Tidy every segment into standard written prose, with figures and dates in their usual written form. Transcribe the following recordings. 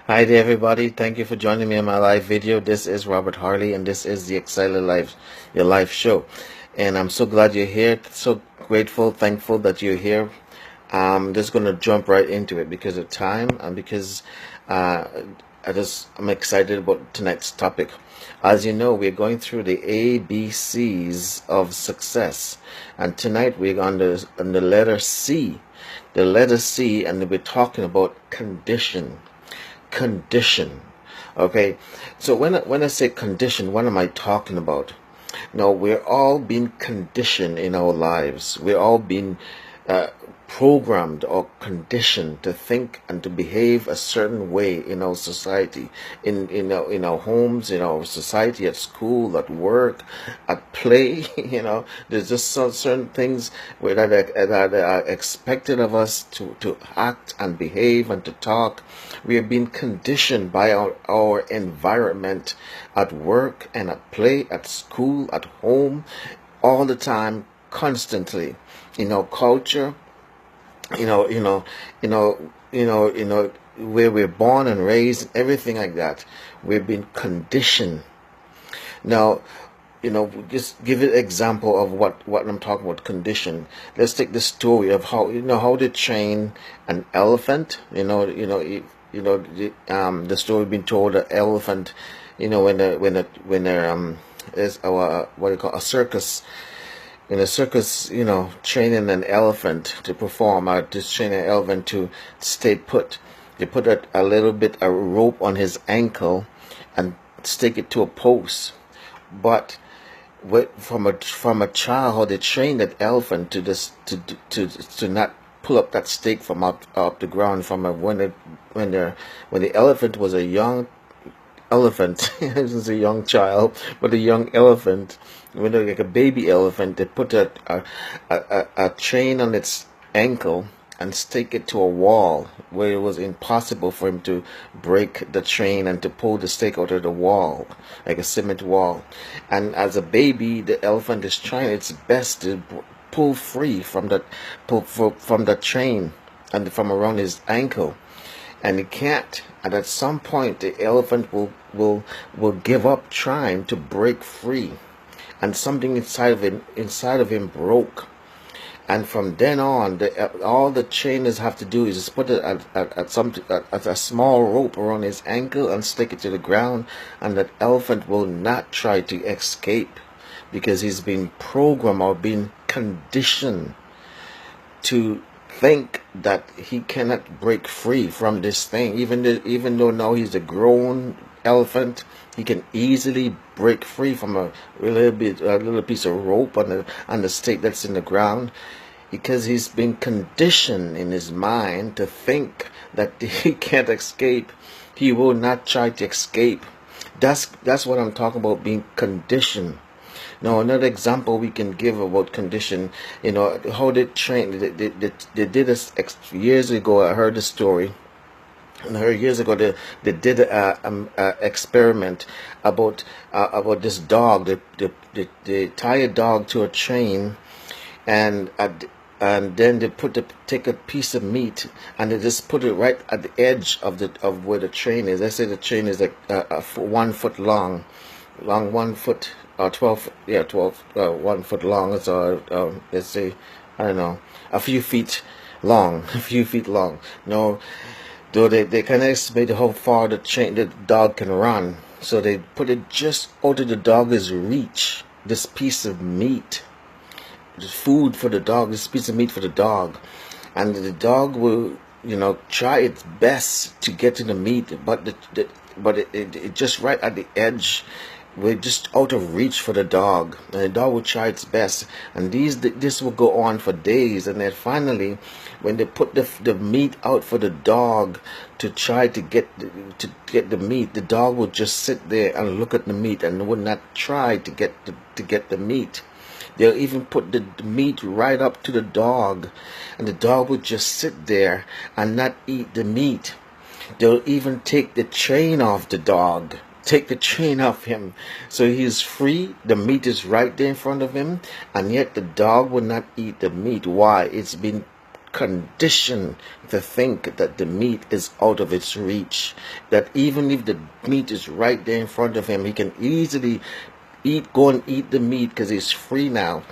Hi there, everybody. Thank you for joining me in my live video. This is Robert Harley, and this is the Excited Life, your life show. And I'm so glad you're here. So grateful, thankful that you're here. I'm just going to jump right into it because of time and because uh, I'm excited about tonight's topic. As you know, we're going through the ABCs of success, and tonight we're on the letter C. The letter C, and we're talking about condition. Okay, so when I say condition, what am I talking about? No, we're all being conditioned in our lives. We're all being uh, programmed or conditioned to think and to behave a certain way in our society, in our homes, in our society, at school, at work, at play. There's just certain things that are expected of us to act and behave and to talk. We have been conditioned by our environment at work and at play, at school, at home, all the time, constantly. Culture, you know, you know, where we're born and raised, everything like that. We've been conditioned. Now, just give an example of what I'm talking about, condition. Let's take the story of how they train an elephant. The story being told, an elephant, when there's what do you call, a circus. In a circus, training an elephant to perform, or just training an elephant to stay put. They put a little bit of rope on his ankle and stick it to a post. But from a child, how they train that elephant to just to not pull up that stake from up the ground when the elephant was a young elephant. This is a young child, but a young elephant, like a baby elephant, they put a chain on its ankle and stick it to a wall where it was impossible for him to break the chain and to pull the stake out of the wall, like a cement wall. And as a baby, the elephant is trying its best to pull free from from the chain and from around his ankle, and it can't. And at some point, the elephant will give up trying to break free, and something inside of him broke. And from then on, all the trainers have to do is just put it at a small rope around his ankle and stick it to the ground, and that elephant will not try to escape because he's been programmed or been conditioned to think that he cannot break free from this thing. Even though now he's a grown elephant, he can easily break free from a little piece of rope on the stake that's in the ground, because he's been conditioned in his mind to think that he can't escape. He will not try to escape. That's what I'm talking about, being conditioned. Now, another example we can give about condition, how they train. They did this years ago. I heard the story. And I heard years ago they did a experiment about this dog. They tie a dog to a train, and then they take a piece of meat and they just put it right at the edge of where the train is. Let's say the train is like 1 foot long, 1 foot or 12, yeah, 12, 1 foot long. So let's say, I don't know, a few feet long, a few feet long. No, though they can estimate how far the dog can run. So they put it just out of the dog's reach. This piece of meat, this food for the dog, this piece of meat for the dog, and the dog will, try its best to get to the meat, but it just right at the edge. We're just out of reach for the dog, and the dog will try its best, and this will go on for days, and then finally, when they put the meat out for the dog to try to get the meat, the dog will just sit there and look at the meat and would not try to get the meat. They'll even put the meat right up to the dog, and the dog will just sit there and not eat the meat. They'll even take the chain off the dog, take the chain off him, so he's free. The meat is right there in front of him, and yet the dog will not eat the meat. Why? It's been conditioned to think that the meat is out of its reach. That even if the meat is right there in front of him, he can easily go and eat the meat because he's free now.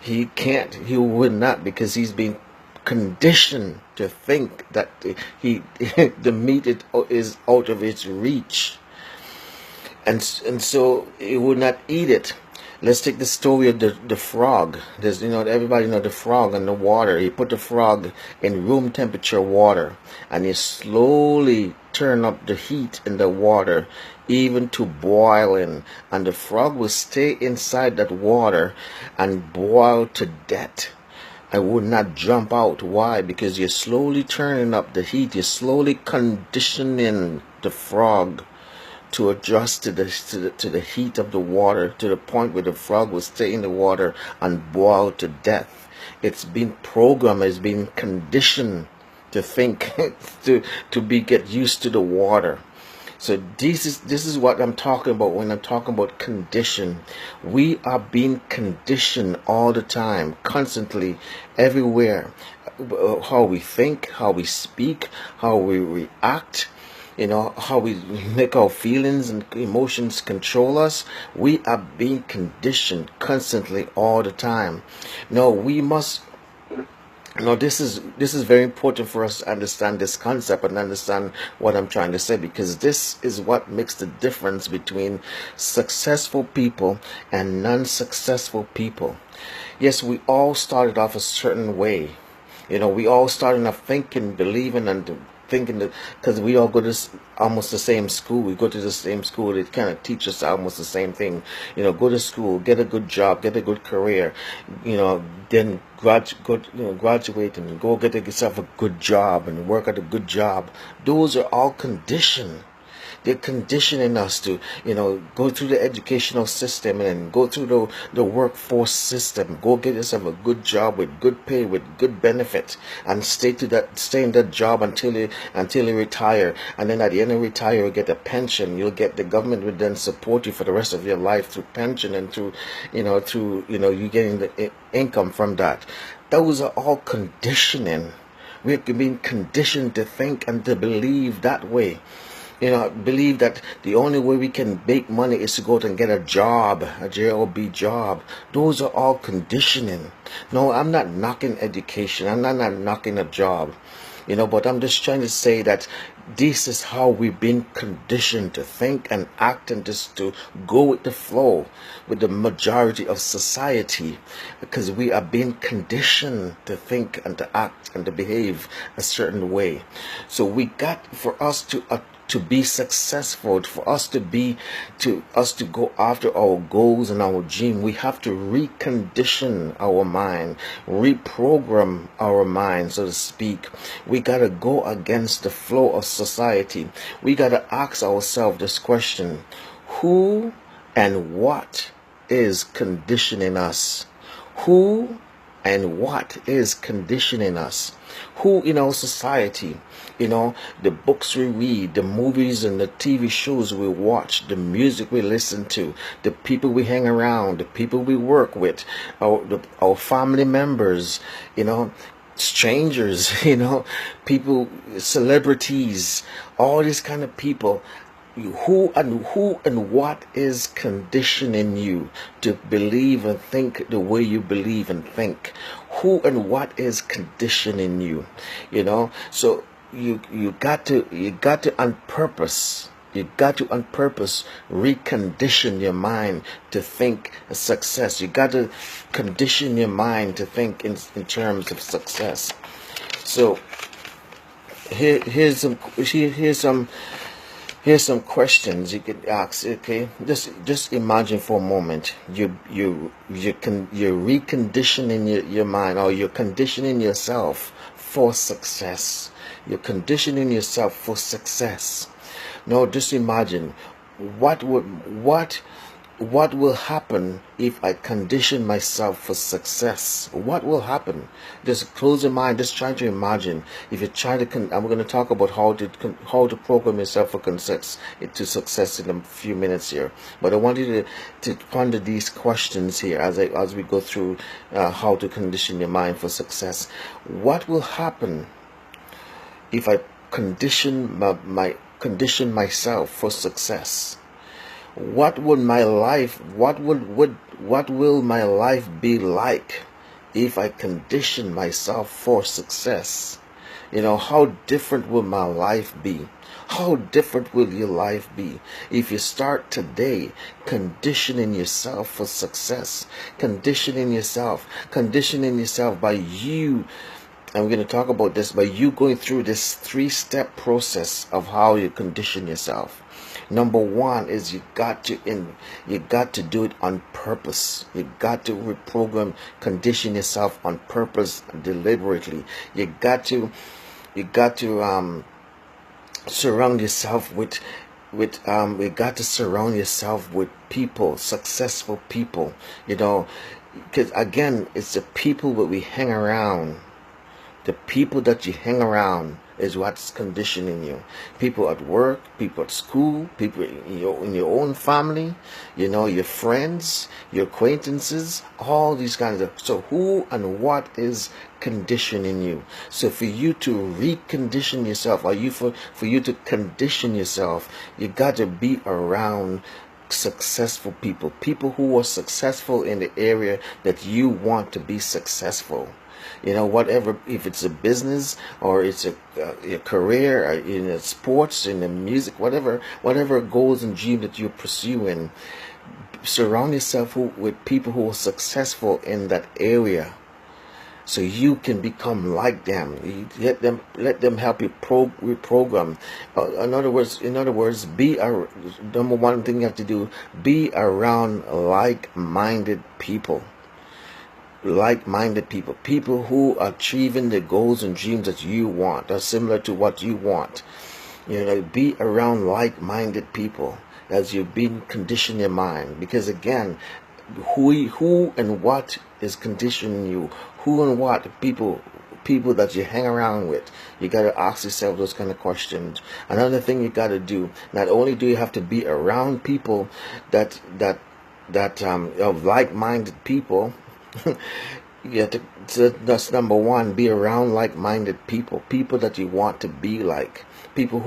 He can't, he would not, because he's been conditioned to think that the meat is out of its reach. And so he would not eat it. Let's take the story of the frog. There's, everybody know the frog and the water. He put the frog in room temperature water, and he slowly turn up the heat in the water, even to boiling, and the frog will stay inside that water and boil to death. I would not jump out. Why? Because you're slowly turning up the heat. You're slowly conditioning the frog to adjust to the heat of the water, to the point where the frog will stay in the water and boil to death. It's been programmed, it's been conditioned to think, get used to the water. So this is what I'm talking about when I'm talking about condition. We are being conditioned all the time, constantly, everywhere. How we think, how we speak, how we react, how we make our feelings and emotions control us. We are being conditioned constantly all the time. No, we must. No, this is very important for us to understand this concept and understand what I'm trying to say, because this is what makes the difference between successful people and non-successful people. Yes, we all started off a certain way. We all started off thinking, believing, and thinking that because we all go to almost the same school, we go to the same school, it kind of teaches us almost the same thing. Go to school, get a good job, get a good career, then graduate and go get yourself a good job and work at a good job. Those are all conditioned. They're conditioning us to, go through the educational system and go through the workforce system. Go get yourself a good job with good pay, with good benefits, and stay in that job until you retire. And then at the end of retire, you get a pension. The government will then support you for the rest of your life through pension and through you getting the income from that. Those are all conditioning. We're being conditioned to think and to believe that way. Believe that the only way we can make money is to go out and get a job, a job. Those are all conditioning. No, I'm not knocking education. I'm not knocking a job. But I'm just trying to say that this is how we've been conditioned to think and act, and just to go with the flow with the majority of society, because we are being conditioned to think and to act and to behave a certain way. So for us to be successful, for us to go after our goals and our dream, we have to recondition our mind, reprogram our mind, so to speak. We gotta go against the flow of society. We gotta ask ourselves this question: who and what is conditioning us? Who and what is conditioning us? Who in our society? The books we read, the movies and the TV shows we watch, the music we listen to, the people we hang around, the people we work with, our family members, strangers, people, celebrities, all these kind of people. Who and what is conditioning you to believe and think the way you believe and think? Who and what is conditioning you? So you got to on purpose recondition your mind to think success. You got to condition your mind to think in terms of success. So here's some questions you could ask. Okay, just imagine for a moment you're reconditioning your mind, or you're conditioning yourself for success. You're conditioning yourself for success. Now, just imagine what what will happen if I condition myself for success? What will happen? Just close your mind. Just try to imagine. If you try to, I'm going to talk about how to program yourself for success in a few minutes here. But I want you to ponder these questions here as we go through how to condition your mind for success. What will happen if I condition myself for success? What will my life be like if I condition myself for success? How different will my life be? How different will your life be if you start today conditioning yourself for success? Conditioning yourself by you. I'm going to talk about this by you going through this 3-step process of how you condition yourself. Number one is you got to do it on purpose. You got to reprogram, condition yourself on purpose, deliberately. You got to surround yourself with people, successful people. Because again, it's the people that we hang around. The people that you hang around is what's conditioning you. People at work, people at school, people in your own family, your friends, your acquaintances, all these kinds of. So who and what is conditioning you? So for you to recondition yourself, for you to condition yourself, you got to be around successful people who are successful in the area that you want to be successful. Whatever, if it's a business or it's a career, or in sports, in the music, whatever goals and dreams that you're pursuing, surround yourself with people who are successful in that area, so you can become like them. Let them help you reprogram. In other words, number one thing you have to do: be around like-minded people. People who are achieving the goals and dreams that you want, are similar to what you want. Be around like-minded people as you've been conditioning your mind. Because again, who and what is conditioning you? Who and what people that you hang around with? You got to ask yourself those kind of questions. Another thing you got to do, not only do you have to be around people that of like-minded people. That's number one. Be around like-minded people that you want to be like. People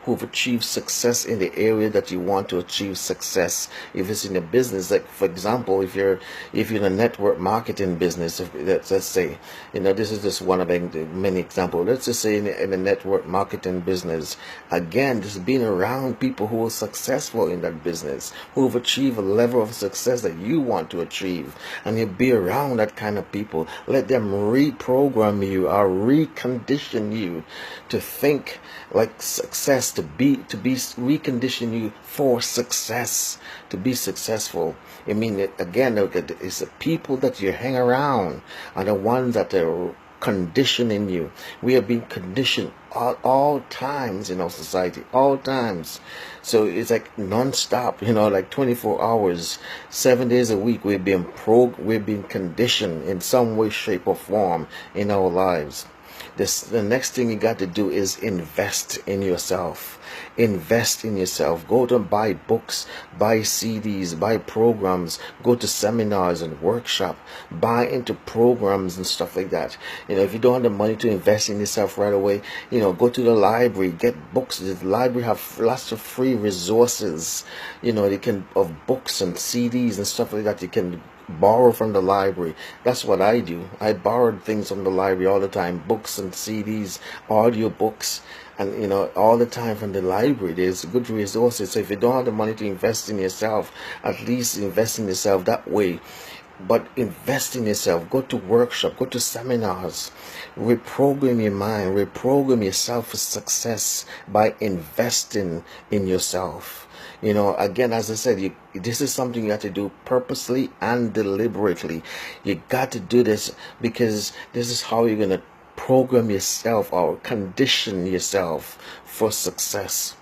who've achieved success in the area that you want to achieve success. If it's in a business, like for example, if you're in a network marketing business, let's say, this is just one of many examples. Let's just say in a network marketing business, again, just being around people who are successful in that business, who've achieved a level of success that you want to achieve, and you be around that kind of people. Let them reprogram you or recondition you to think like success, to recondition you for success, to be successful. I mean, again, it's the people that you hang around are the ones that are conditioning you. We have been conditioned all times in our society, all times. So it's like non-stop, like 24 hours, 7 days a week. We've been conditioned in some way, shape, or form in our lives. The next thing you got to do is invest in yourself. Invest in yourself. Go to buy books, buy CDs, buy programs, go to seminars and workshops, buy into programs and stuff like that. If you don't have the money to invest in yourself right away, go to the library, get books. The library have lots of free resources, of books and CDs and stuff like that. You can borrow from the library. That's what I do. I borrowed things from the library all the time, books and CDs, audio books, and all the time from the library. There's good resources. So if you don't have the money to invest in yourself, at least invest in yourself that way. But invest in yourself. Go to workshops, go to seminars, reprogram your mind, reprogram yourself for success by investing in yourself. Again, as I said, this is something you have to do purposely and deliberately. You got to do this because this is how you're going to program yourself or condition yourself for success.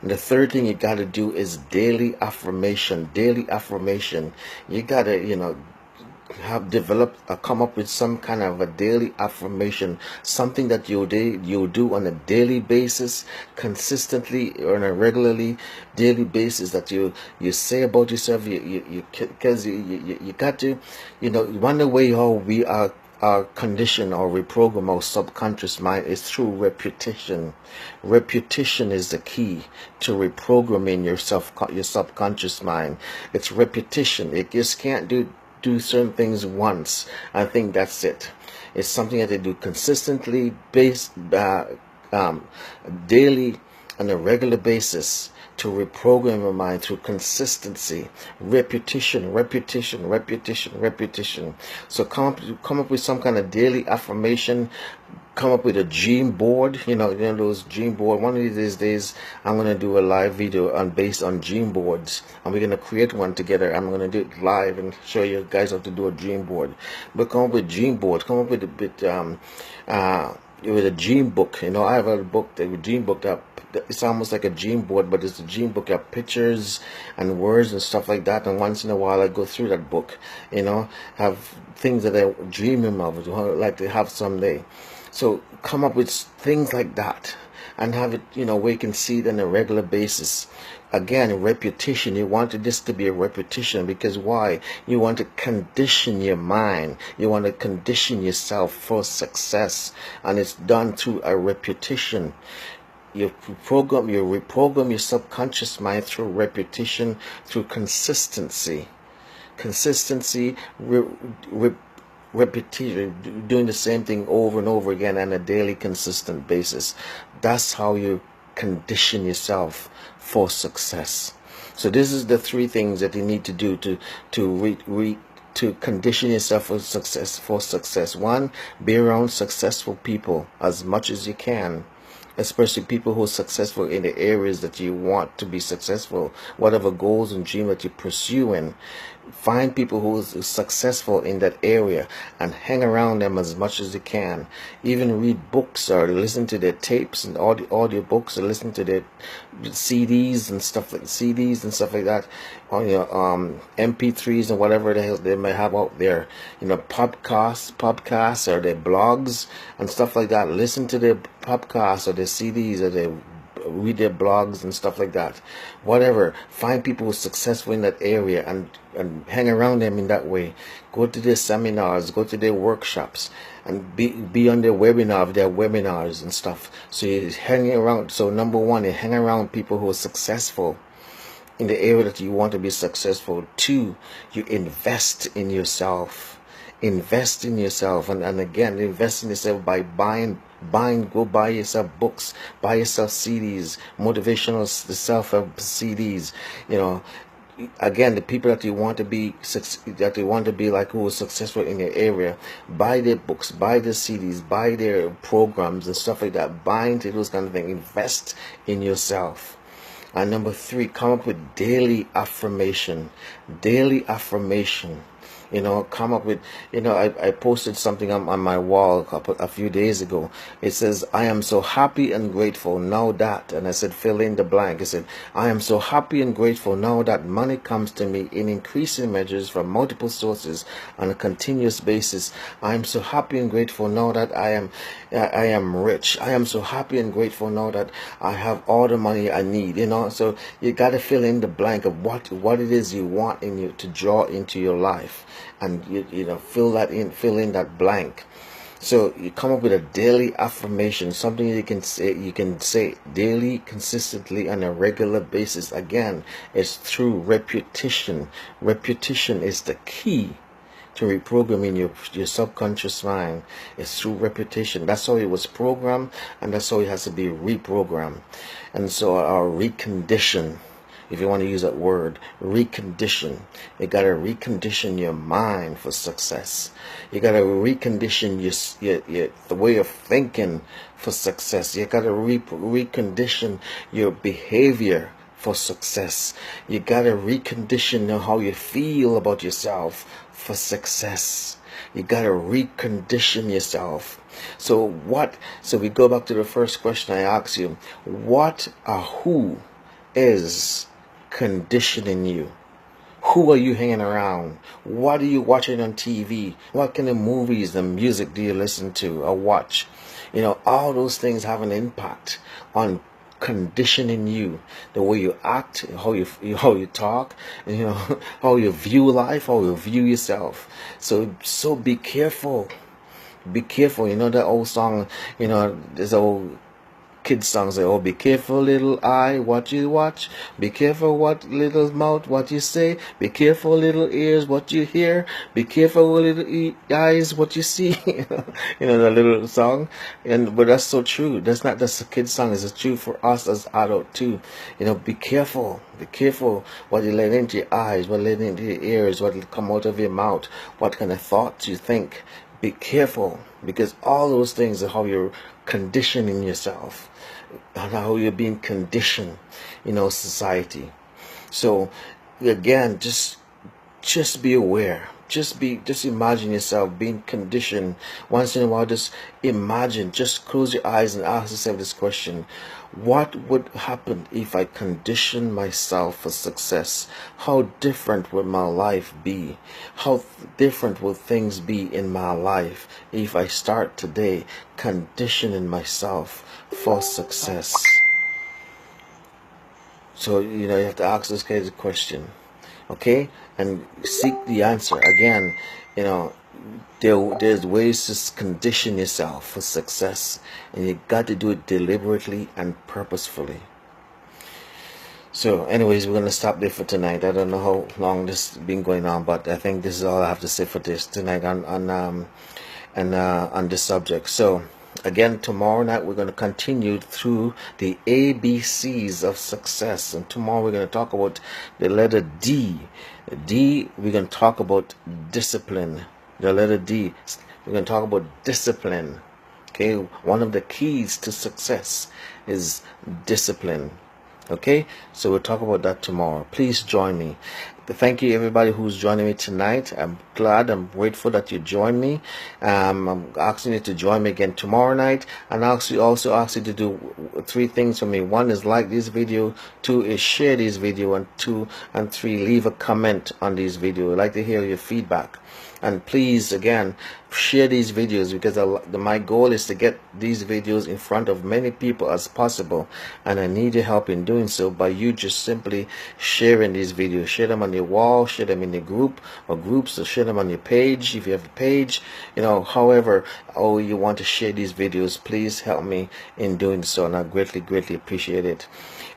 And the third thing you got to do is daily affirmation. Daily affirmation. You got to, have developed come up with some kind of a daily affirmation, something that you do on a daily basis, consistently or on a regularly daily basis, that you say about yourself. Because you got to, one of the way how we are conditioned or reprogram our subconscious mind is through repetition. Repetition is the key to reprogramming your subconscious mind. It's repetition. It just can't do certain things once and think that's it. It's something that they do consistently, daily, on a regular basis, to reprogram your mind through consistency, repetition. So come up with some kind of daily affirmation. Come up with a dream board, those dream board. One of these days I'm going to do a live video based on dream boards, and we're going to create one together. I'm going to do it live and show you guys how to do a dream board. But come up with dream board, come up with a bit with a dream book. I have a book, the dream book, that it's almost like a dream board, but it's a dream book of pictures and words and stuff like that. And once in a while I go through that book, have things that I dreaming of, like to have someday. So come up with things like that and have it, where you can see it on a regular basis. Again, repetition. You want this to be a repetition, because why? You want to condition your mind. You want to condition yourself for success, and it's done through a repetition. You reprogram your subconscious mind through repetition, through consistency. Repetition, doing the same thing over and over again on a daily, consistent basis. That's how you condition yourself for success. So this is the three things that you need to do to condition yourself for success. One, be around successful people as much as you can, especially people who are successful in the areas that you want to be successful, whatever goals and dreams that you're pursuing. Find people who are successful in that area and hang around them as much as you can. Even read books or listen to their tapes and audio books, or listen to their CDs and stuff like that on your MP3s and whatever the hell they may have out there. Podcasts or their blogs and stuff like that. Listen to their podcasts or their CDs, or their read their blogs and stuff like that. Whatever. Find people who are successful in that area and hang around them in that way. Go to their seminars, go to their workshops, and be on their webinars and stuff. So you're hanging around. So number one, you hang around people who are successful in the area that you want to be successful. Two, you invest in yourself. Invest in yourself, and again, invest in yourself by buying, go buy yourself books, buy yourself CDs, motivational self-help CDs. Again, the people that you want to be like, who are successful in your area, buy their books, buy their CDs, buy their programs and stuff like that. Buy into those kind of things. Invest in yourself. And number three, come up with daily affirmation. Daily affirmation. Come up with, I posted something on my wall a few days ago. It says, I am so happy and grateful now that, and I said, fill in the blank. I said, I am so happy and grateful now that money comes to me in increasing measures from multiple sources on a continuous basis. I am so happy and grateful now that I am rich. I am so happy and grateful now that I have all the money I need. So you got to fill in the blank of what it is you want in you to draw into your life. And fill in that blank. So you come up with a daily affirmation, something you can say daily, consistently, on a regular basis. Again, it's through repetition. Repetition is the key to reprogramming your subconscious mind. It's through repetition. That's how it was programmed, and that's how it has to be reprogrammed. And so our recondition, if you want to use that word, recondition. You got to recondition your mind for success. You got to recondition the way of thinking for success. You got to recondition your behavior for success. You got to recondition how you feel about yourself for success. You got to recondition yourself. So we go back to the first question I asked you. What or who is conditioning you. Who are you hanging around? What are you watching on TV? What kind of movies and music do you listen to or watch? You know, all those things have an impact on conditioning you, the way you act, how you talk, and you know how you view life, how you view yourself. So be careful. Be careful. You know that old song. You know this old kids songs say, oh, be careful little eye what you watch, be careful what little mouth what you say, be careful little ears what you hear, be careful little eyes what you see. You know the little song. But that's so true. That's not just a kid's song, it's true for us as adults too. You know, be careful what you let into your eyes, what you let into your ears, what will come out of your mouth, what kind of thoughts you think. Be careful, because all those things are how you're conditioning yourself, how you're being conditioned, you know, society. So again, just be aware. Just imagine yourself being conditioned. Once in a while, just imagine, just close your eyes and ask yourself this question: what would happen if I condition myself for success? How different would my life be? How different will things be in my life if I start today conditioning myself for success? So, you know, you have to ask this kind of question, okay? And seek the answer. Again, you know, there's ways to condition yourself for success, and you got to do it deliberately and purposefully. So anyways, we're going to stop there for tonight. I don't know how long this has been going on, but I think this is all I have to say for this tonight on this subject. So again, tomorrow night we're going to continue through the ABCs of success, and tomorrow we're going to talk about the letter D. We're going to talk about discipline. The letter D, we're going to talk about discipline. Okay, one of the keys to success is discipline. Okay, so we'll talk about that tomorrow. Please join me. Thank you everybody who's joining me tonight. I'm grateful that you joined me. I'm asking you to join me again tomorrow night, and I'll also ask you to do 3 things for me. 1 is like this video, 2 is share this video, and 2 and 3 leave a comment on this video. I'd like to hear your feedback. And please, again, share these videos, because my goal is to get these videos in front of many people as possible, and I need your help in doing so by you just simply sharing these videos. Share them on your wall, share them in your group or groups, or share them on your page if you have a page. You know, however you want to share these videos, please help me in doing so, and I greatly appreciate it.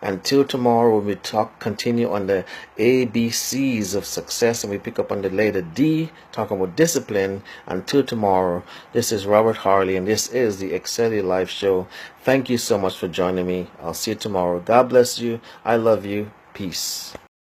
Until tomorrow, when we continue on the ABCs of success, and we pick up on the letter D, talking about discipline. Until tomorrow, this is Robert Harley, and this is the Excel Your Life Show. Thank you so much for joining me. I'll see you tomorrow. God bless you. I love you. Peace.